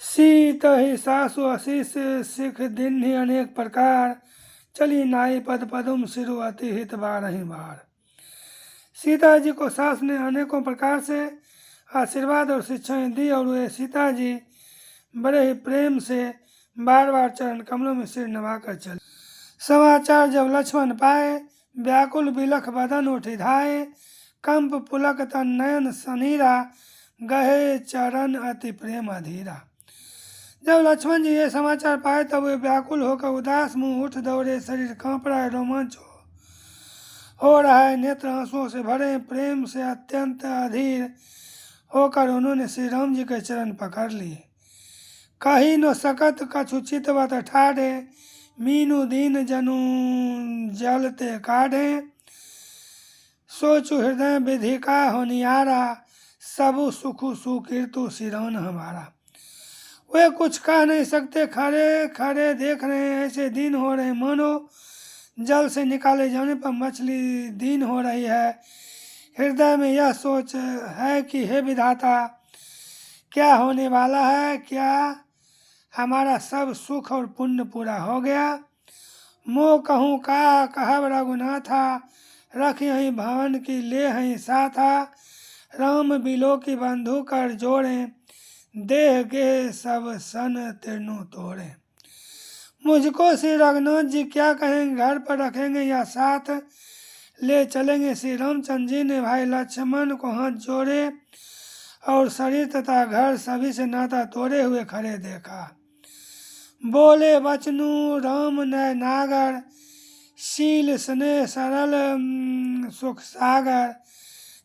सीत ही सासु आशीष सिख दिन ही अनेक प्रकार, चली नाई पद पदुम सिरु अति हित बारहि बार। सीता जी को सास ने अनेकों प्रकार से आशीर्वाद और शिक्षाएं दी और वे सीता जी बड़े ही प्रेम से बार बार चरण कमलों में सिर नवाकर चले। समाचार जब लक्ष्मण पाए, व्याकुल बिलख बदन उठि धाये, कंप पुलक तन नयन सनीरा, गहे चरण अति प्रेम अधीरा। जब लक्ष्मण जी ये समाचार पाए तब वे व्याकुल होकर उदास मुंह उठ दौड़े, शरीर कांप रहा है, रोमांच हो रहा है, नेत्र आंसुओं से भरे, प्रेम से अत्यंत अधीर होकर उन्होंने श्री राम जी के चरण पकड़ लिए। कही नो सकत कछु चितवत ठाढ़े, मीनू दीन जनु जलते काढ़े, सोचु हृदय विधि का होनियारा, सबु सुखु सुकीर्तु सिरौन हमारा। वे कुछ कह नहीं सकते, खड़े खड़े देख रहे हैं, ऐसे दिन हो रहे मानो जल से निकाले जाने पर मछली दीन हो रही है। हृदय में यह सोच है कि हे विधाता, क्या होने वाला है, क्या हमारा सब सुख और पुण्य पूरा हो गया। मोह कहूँ का कहब रघुनाथा, रख यहीं भवन की ले हहीं साथा, राम बिलो की बंधु कर जोड़े, देह के सब सन तीर्णु तोड़े। मुझको श्री रघुनाथ जी क्या कहेंगे, घर पर रखेंगे या साथ ले चलेंगे। श्री रामचंद्र जी ने भाई लक्ष्मण को हाथ जोड़े और शरीर तथा घर सभी से नाता तोड़े हुए खड़े देखा। बोले बचनु राम नय नागर, शील स्नेह सरल सुख सागर,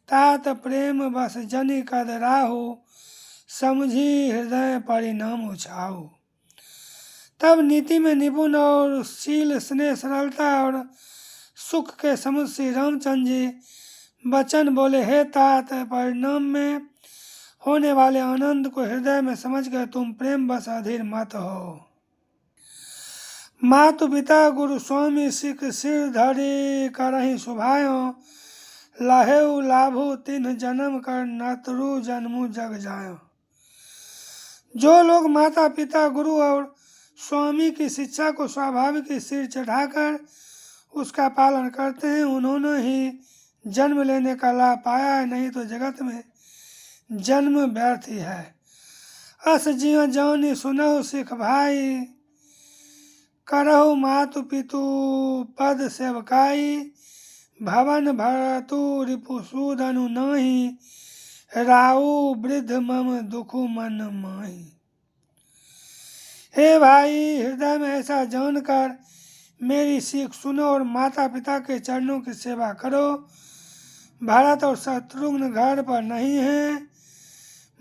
तात प्रेम बस जनि कद राहु, समझी हृदय परिणाम उछाऊ। तब नीति में निपुण और शील स्नेह सरलता और सुख के समुद्र श्री रामचंद्र जी वचन बोले, हे तात, परिणाम में होने वाले आनंद को हृदय में समझकर तुम प्रेम बस अधीर मत हो। मातु पिता गुरु स्वामी सिख सिर धरि करहि सुभायो, लहेउ लाभु तिन्ह जन्म कर नतरु जन्मु जग जायो। जो लोग माता पिता गुरु और स्वामी की शिक्षा को स्वाभाविक सिर चढ़ाकर उसका पालन करते हैं, उन्होंने ही जन्म लेने का लाभ पाया है, नहीं तो जगत में जन्म व्यर्थ ही है। अस जियो जानी सुनहु सिख भाई, करहु मातु पितु पद सेवकाई, भवन भरतु रिपु सूदनु नाही, राऊ वृद्ध मम दुखु मन माही। हे भाई, हृदय में ऐसा जानकर मेरी सीख सुनो और माता पिता के चरणों की सेवा करो। भरत और शत्रुघ्न घर पर नहीं है,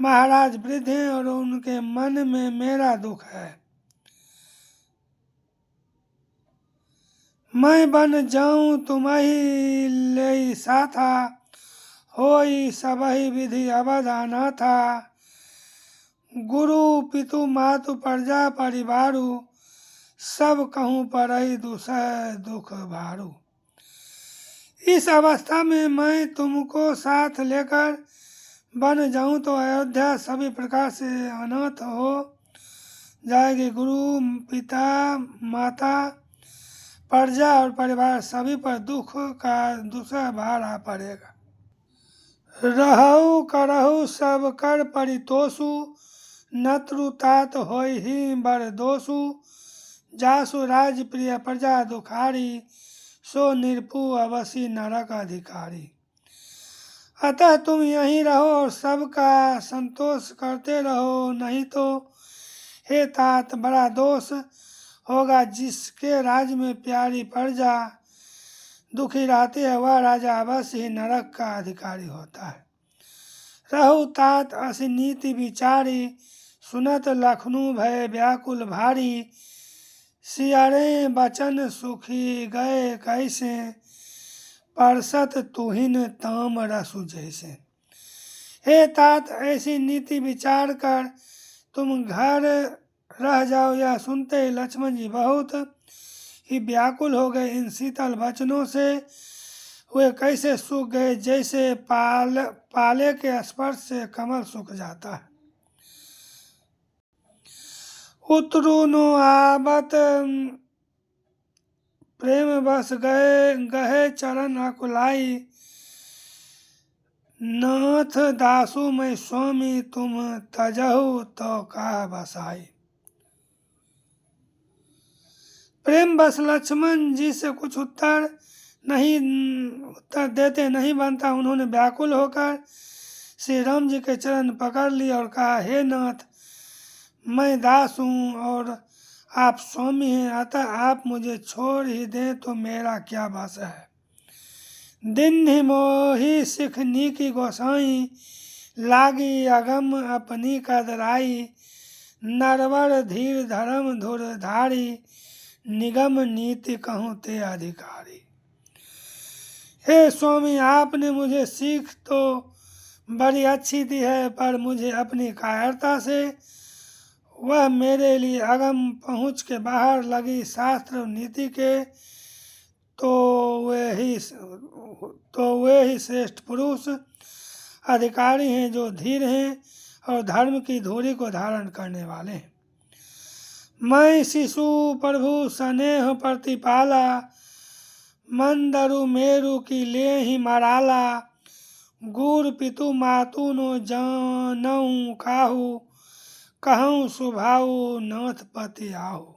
महाराज वृद्ध हैं और उनके मन में मेरा दुख है। मैं बन जाऊं तुम्हि ले साथा, होई सबहि विधि अवध अनाथा, गुरु पितु मातु प्रजा परिवारु, सब कहूँ परई दुसह दुख भारू। इस अवस्था में मैं तुमको साथ लेकर बन जाऊं तो अयोध्या सभी प्रकार से अनाथ हो जाएगी। गुरु पिता माता प्रजा और परिवार सभी पर दुख का दूसरा भार आ पड़ेगा। रहु करहु सब कर परितोषु, नत्रु तात होई ही बर दोषु, जासु राज प्रिय प्रजा दुखारी, सो निरपु अवसी नरक अधिकारी। अतः तुम यहीं रहो और सबका संतोष करते रहो, नहीं तो हे तात बड़ा दोष होगा। जिसके राज में प्यारी प्रजा दुखी रहती है, वह राजा अवश्य ही नरक का अधिकारी होता है। रहु तात असी नीति विचारी, सुनत लखनऊ भय व्याकुल भारी, सियारे बचन सुखी गए कैसे, परसत तुहिन ताम रसु जैसे। हे तात, ऐसी नीति विचार कर तुम घर रह जाओ। यह सुनते ही लक्ष्मण जी बहुत ही व्याकुल हो गए। इन शीतल वचनों से वे कैसे सूख गए, जैसे पाले के स्पर्श से कमल सूख जाता है। उतरू नो आवत प्रेम बस गहे चरण अकुलाई। नाथ दासु मैं स्वामी तुम तजहु तो कहा बसाई। प्रेम बस लक्ष्मण जी से कुछ उत्तर देते नहीं बनता। उन्होंने व्याकुल होकर श्री राम जी के चरण पकड़ लिए और कहा, हे नाथ, मैं दास हूँ और आप स्वामी हैं, अतः आप मुझे छोड़ ही दें तो मेरा क्या बस है। दिन ही मोही सिख नीकी गोसाई, लागी अगम अपनी कदराई। नरवर धीर धर्म धुर धारी, निगम नीति कहूँ ते अधिकारी। हे स्वामी, आपने मुझे सीख तो बड़ी अच्छी दी है, पर मुझे अपनी कायरता से वह मेरे लिए अगम पहुँच के बाहर लगी। शास्त्र और नीति के तो वे ही श्रेष्ठ पुरुष अधिकारी हैं जो धीर हैं और धर्म की धुरी को धारण करने वाले हैं। मैं शिशु प्रभु स्नेह प्रतिपाला, मंदरु मेरु की ले ही मराला। गुर पितु मातु नो जानऊ काहू, कहूँ सुभाऊ नाथ पति आहू।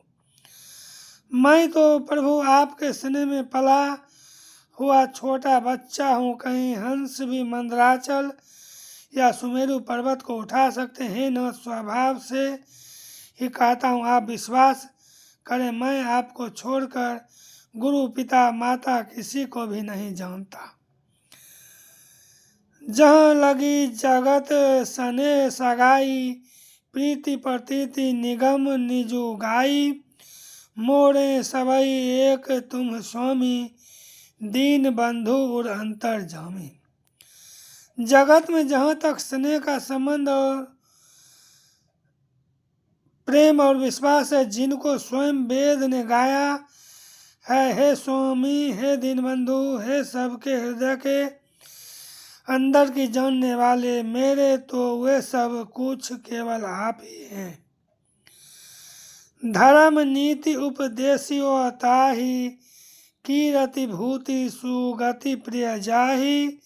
मैं तो प्रभु आपके स्नेह में पला हुआ छोटा बच्चा हूँ। कहीं हंस भी मंदराचल या सुमेरु पर्वत को उठा सकते हैं न। स्वभाव से ही कहता हूँ, आप विश्वास करें, मैं आपको छोड़कर गुरु पिता माता किसी को भी नहीं जानता। जहाँ लगी जगत सने सगाई, प्रीति प्रतीति निगम निजु गाई। मोरे सबई एक तुम स्वामी, दीन बंधु और अंतर जामी। जगत में जहाँ तक स्नेह का संबंध और प्रेम और विश्वास है, जिनको स्वयं वेद ने गाया है, हे स्वामी, हे दीनबंधु, हे सबके हृदय के अंदर की जानने वाले, मेरे तो वे सब कुछ केवल आप ही हैं। धर्म नीति उपदेशियो ताहि, कीरति भूति सुगति प्रिय जाहि।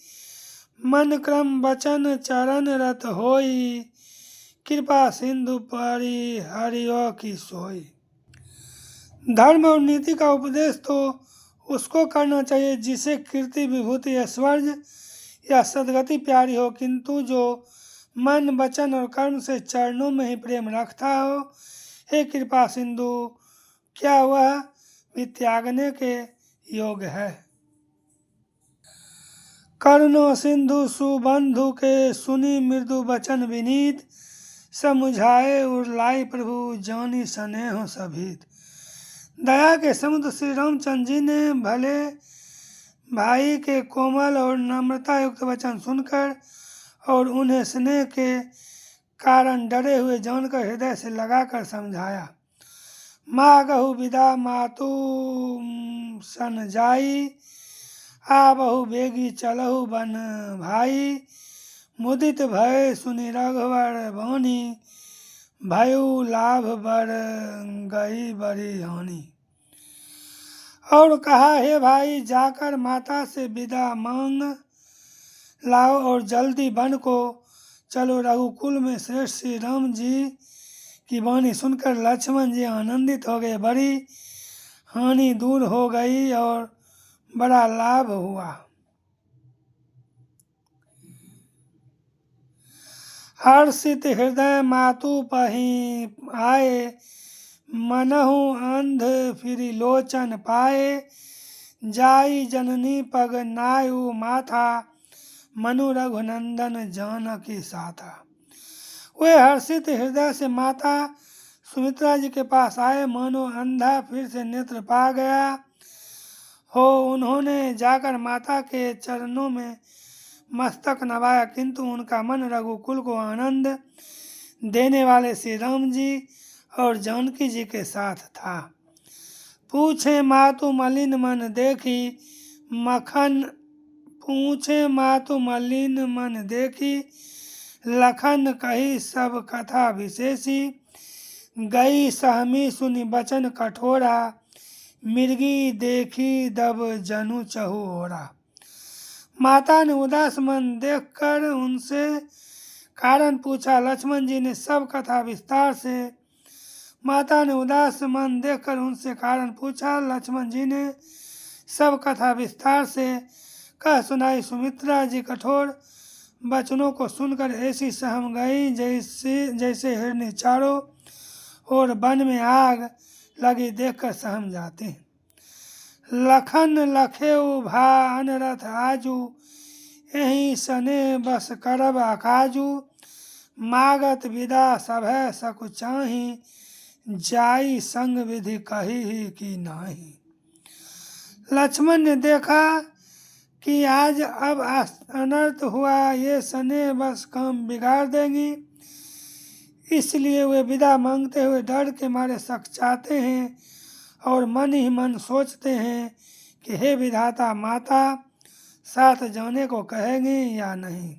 मन क्रम वचन चरण रत होई, कृपा सिंधु परि हरियो की सोई। धर्म और नीति का उपदेश तो उसको करना चाहिए जिसे कीर्ति विभूति ऐश्वर्य या सदगति प्यारी हो, किंतु जो मन वचन और कर्म से चरणों में ही प्रेम रखता हो। हे कृपा सिंधु, क्या वह भी त्यागने के योग्य है। करुणो सिंधु सुबंधु के, सुनी मृदु वचन विनीत। समुझाए उरलाई प्रभु, जानी स्नेह सभीत। दया के समुद्र श्री रामचंद्र जी ने भले भाई के कोमल और नम्रता युक्त वचन सुनकर और उन्हें स्नेह के कारण डरे हुए जानकर हृदय से लगाकर समझाया। मागहु विदा मातु सन जाई, आबहु बेगी चलहु बन भाई। मुदित भय सुनि रघुवर बानी, भयउ लाभ बर गई बड़ी हानि। और कहा, हे भाई, जाकर माता से विदा मांग लाओ और जल्दी वन को चलो। रघुकुल में श्रेष्ठ श्री राम जी की वाणी सुनकर लक्ष्मण जी आनंदित हो गए। बड़ी हानि दूर हो गई और बड़ा लाभ हुआ। हर्षित हृदय मातु पही आए, मनहु अंध फिरि लोचन पाए। जाई जननी पग नायु माथा, मनु रघुनंदन जानकी साथा। वे हर्षित हृदय से माता सुमित्रा जी के पास आए, मानो अंधा फिर से नेत्र पा गया हो। उन्होंने जाकर माता के चरणों में मस्तक नवाया, किंतु उनका मन रघुकुल को आनंद देने वाले श्री राम जी और जानकी जी के साथ था। पूछे मातु मलिन मन देखी, लखन कही सब कथा विशेषी। गई सहमी सुनि बचन कठोरा, मृगी देखी दब जनु चहु ओरा। माता ने उदास मन देखकर उनसे कारण पूछा। लक्ष्मण जी ने सब कथा विस्तार से माता ने उदास मन देखकर उनसे कारण पूछा। लक्ष्मण जी ने सब कथा विस्तार से कह सुनाई। सुमित्रा जी कठोर वचनों को सुनकर ऐसी सहम गई जैसे हिरनी चारों और वन में आग लगी देखकर सहम जाते हैं। लखन लखेउ भा अनरथ आजू, यही सने बस करब अकाजू। मागत विदा सभय सकु चाही, जाई संग विधि कही ही की नाही। लक्ष्मण ने देखा कि आज अब अनर्थ हुआ, ये सने बस काम बिगाड़ देंगी, इसलिए वे विदा मांगते हुए डर के मारे सकचाते हैं और मन ही मन सोचते हैं कि हे विधाता, माता साथ जाने को कहेंगे या नहीं।